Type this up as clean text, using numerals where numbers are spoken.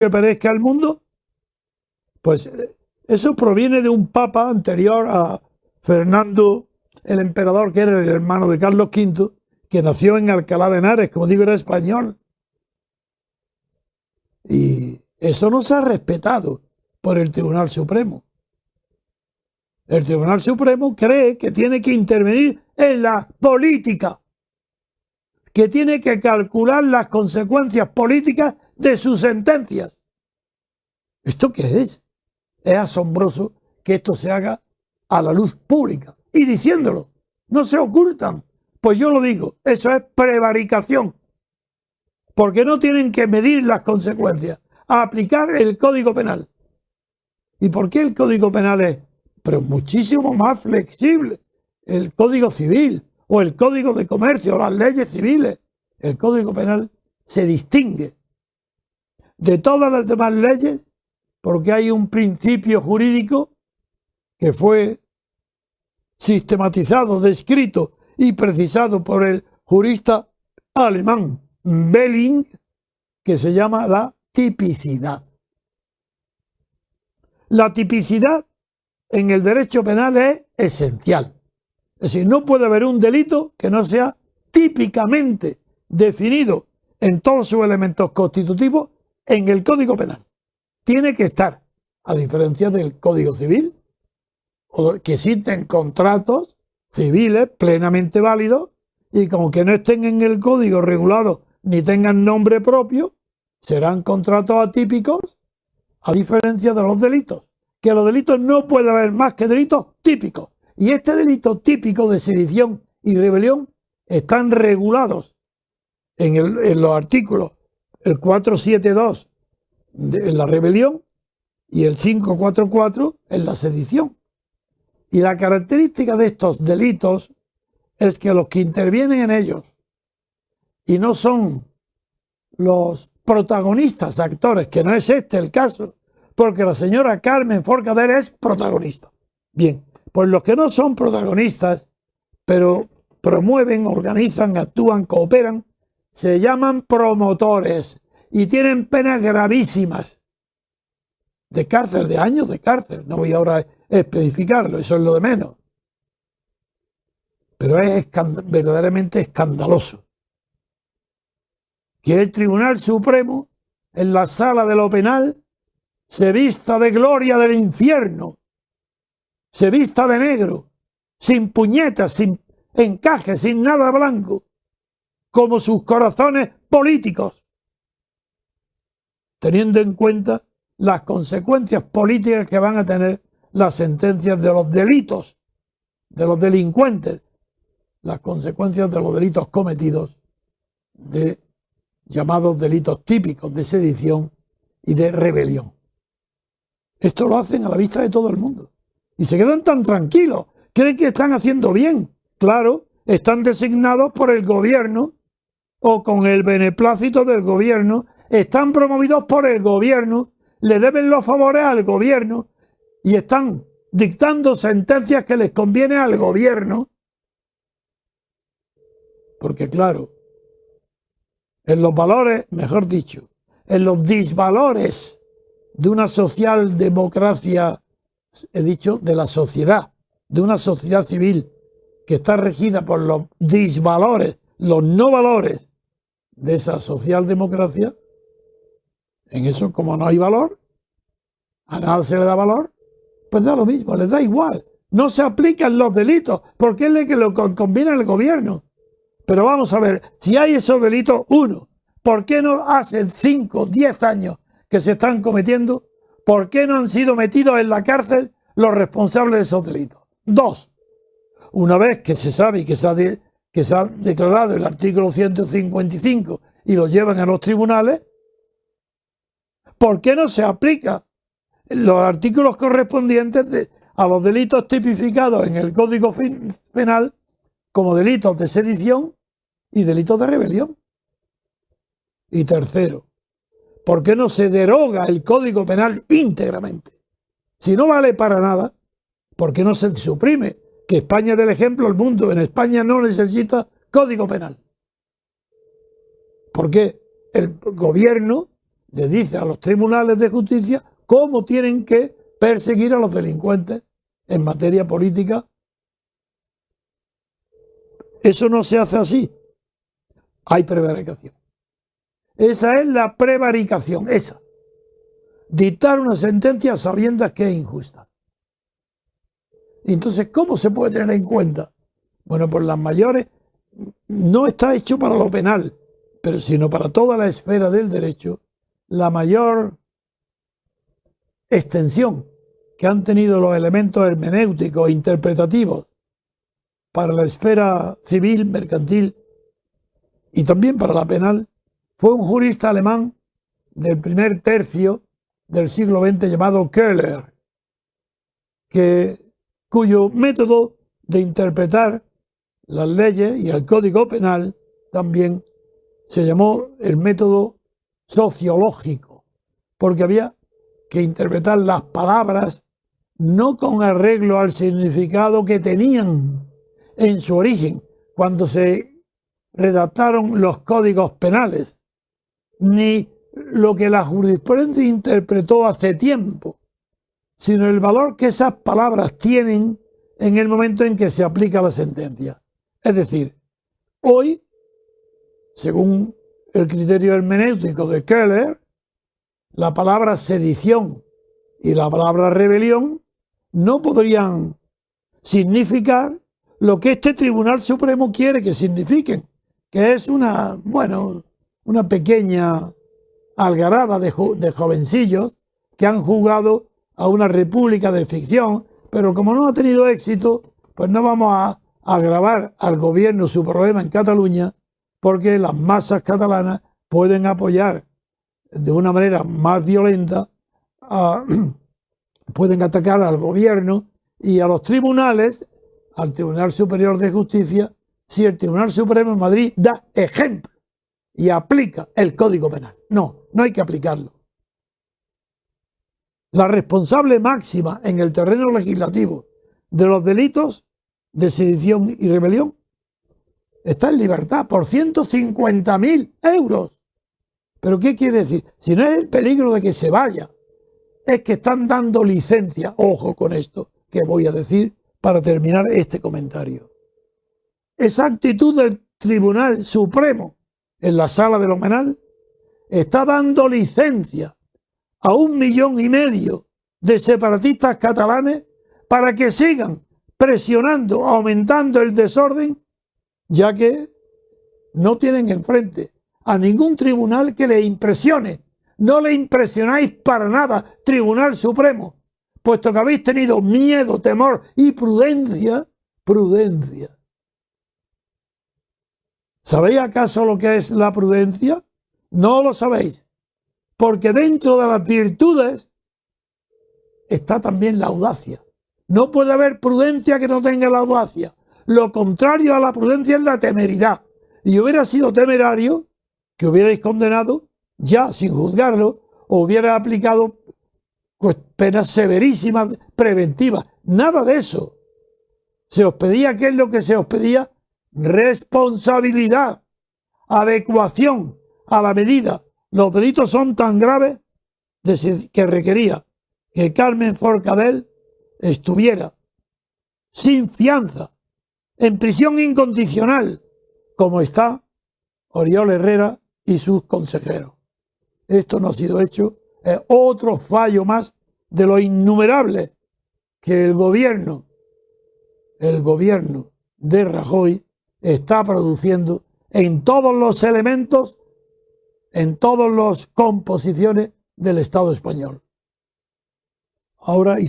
que perezca el mundo? Pues eso proviene de un papa anterior a Fernando el Emperador, que era el hermano de Carlos V, que nació en Alcalá de Henares, como digo, era español. Y eso no se ha respetado por el Tribunal Supremo. El Tribunal Supremo cree que tiene que intervenir en la política, que tiene que calcular las consecuencias políticas de sus sentencias. ¿Esto qué es? Es asombroso que esto se haga a la luz pública y diciéndolo. No se ocultan. Pues yo lo digo, eso es prevaricación. Porque no tienen que medir las consecuencias, a aplicar el Código Penal. ¿Y por qué el Código Penal es pero muchísimo más flexible? El Código Civil o el Código de Comercio o las leyes civiles. El Código Penal se distingue de todas las demás leyes porque hay un principio jurídico que fue sistematizado, descrito y precisado por el jurista alemán Belling, que se llama la tipicidad. La tipicidad en el derecho penal es esencial. Es decir, no puede haber un delito que no sea típicamente definido en todos sus elementos constitutivos en el Código Penal. Tiene que estar, a diferencia del Código Civil, que existen contratos civiles plenamente válidos y como que no estén en el código regulado ni tengan nombre propio, serán contratos atípicos, a diferencia de los delitos. Que los delitos no puede haber más que delitos típicos. Y este delito típico de sedición y rebelión están regulados en los artículos el 472 en la rebelión y el 544 en la sedición. Y la característica de estos delitos es que los que intervienen en ellos y no son los protagonistas, actores, que no es este el caso, porque la señora Carmen Forcadell es protagonista. Bien, pues los que no son protagonistas, pero promueven, organizan, actúan, cooperan, se llaman promotores y tienen penas gravísimas de cárcel, de años de cárcel. No voy ahora a especificarlo, eso es lo de menos. Pero es verdaderamente escandaloso que el Tribunal Supremo, en la sala de lo penal, se vista de gloria del infierno, se vista de negro, sin puñetas, sin encaje, sin nada blanco, como sus corazones políticos, teniendo en cuenta las consecuencias políticas que van a tener las sentencias de los delitos, de los delincuentes, las consecuencias de los delitos cometidos, de llamados delitos típicos de sedición y de rebelión. Esto lo hacen a la vista de todo el mundo. Y se quedan tan tranquilos, creen que están haciendo bien. Claro, están designados por el gobierno o con el beneplácito del gobierno, están promovidos por el gobierno, le deben los favores al gobierno y están dictando sentencias que les conviene al gobierno. Porque claro, en los valores, mejor dicho, en los disvalores de una socialdemocracia, he dicho, de la sociedad, de una sociedad civil que está regida por los disvalores, los no valores de esa socialdemocracia, en eso como no hay valor, a nada se le da valor, pues da lo mismo, les da igual. No se aplican los delitos porque es lo que lo conviene al gobierno. Pero vamos a ver, si hay esos delitos, uno, ¿por qué no hace 5, 10 años que se están cometiendo? ¿Por qué no han sido metidos en la cárcel los responsables de esos delitos? 2, una vez que se sabe y que se ha declarado el artículo 155 y lo llevan a los tribunales, ¿por qué no se aplica los artículos correspondientes a los delitos tipificados en el Código Penal como delitos de sedición y delitos de rebelión? Y tercero, ¿por qué no se deroga el Código Penal íntegramente? Si no vale para nada, ¿por qué no se suprime? Que España dé el ejemplo al mundo. En España no necesita Código Penal. Porque el gobierno le dice a los tribunales de justicia cómo tienen que perseguir a los delincuentes en materia política. Eso no se hace así. Hay prevaricación. Esa es la prevaricación, esa. Dictar una sentencia sabiendo que es injusta. Entonces, ¿cómo se puede tener en cuenta? Bueno, pues las mayores no está hecho para lo penal, pero sino para toda la esfera del derecho, la mayor extensión que han tenido los elementos hermenéuticos e interpretativos para la esfera civil, mercantil y también para la penal, fue un jurista alemán del primer tercio del siglo XX llamado Köhler, cuyo método de interpretar las leyes y el Código Penal también se llamó el método sociológico, porque había que interpretar las palabras no con arreglo al significado que tenían en su origen cuando se redactaron los códigos penales, ni lo que la jurisprudencia interpretó hace tiempo, sino el valor que esas palabras tienen en el momento en que se aplica la sentencia. Es decir, hoy, según el criterio hermenéutico de Köhler, la palabra sedición y la palabra rebelión no podrían significar lo que este Tribunal Supremo quiere que signifiquen, que es una pequeña algarada de jovencillos que han jugado a una república de ficción, pero como no ha tenido éxito, pues no vamos a agravar al gobierno su problema en Cataluña, porque las masas catalanas pueden apoyar de una manera más violenta, pueden atacar al gobierno y a los tribunales, al Tribunal Superior de Justicia, si el Tribunal Supremo en Madrid da ejemplo y aplica el Código Penal. No hay que aplicarlo. La responsable máxima en el terreno legislativo de los delitos de sedición y rebelión está en libertad por 150.000 euros. ¿Pero qué quiere decir? Si no es el peligro de que se vaya, es que están dando licencia, ojo con esto que voy a decir para terminar este comentario. Esa actitud del Tribunal Supremo en la Sala de lo Penal está dando licencia a 1,5 millones de separatistas catalanes para que sigan presionando, aumentando el desorden, ya que no tienen enfrente a ningún tribunal que les impresione. No le impresionáis para nada, Tribunal Supremo, puesto que habéis tenido miedo, temor y prudencia. ¿Sabéis acaso lo que es la prudencia? No lo sabéis, porque dentro de las virtudes está también la audacia. No puede haber prudencia que no tenga la audacia. Lo contrario a la prudencia es la temeridad. Y hubiera sido temerario que hubierais condenado ya sin juzgarlo, o hubiera aplicado pues, penas severísimas, preventivas. Nada de eso. Se os pedía, ¿qué es lo que se os pedía? Responsabilidad, adecuación a la medida. Los delitos son tan graves que requería que Carmen Forcadell estuviera sin fianza, en prisión incondicional, como está Oriol Herrera y sus consejeros. Esto no ha sido hecho, es otro fallo más de lo innumerable que el gobierno de Rajoy está produciendo en todos los elementos, en todas las composiciones del Estado español. Ahora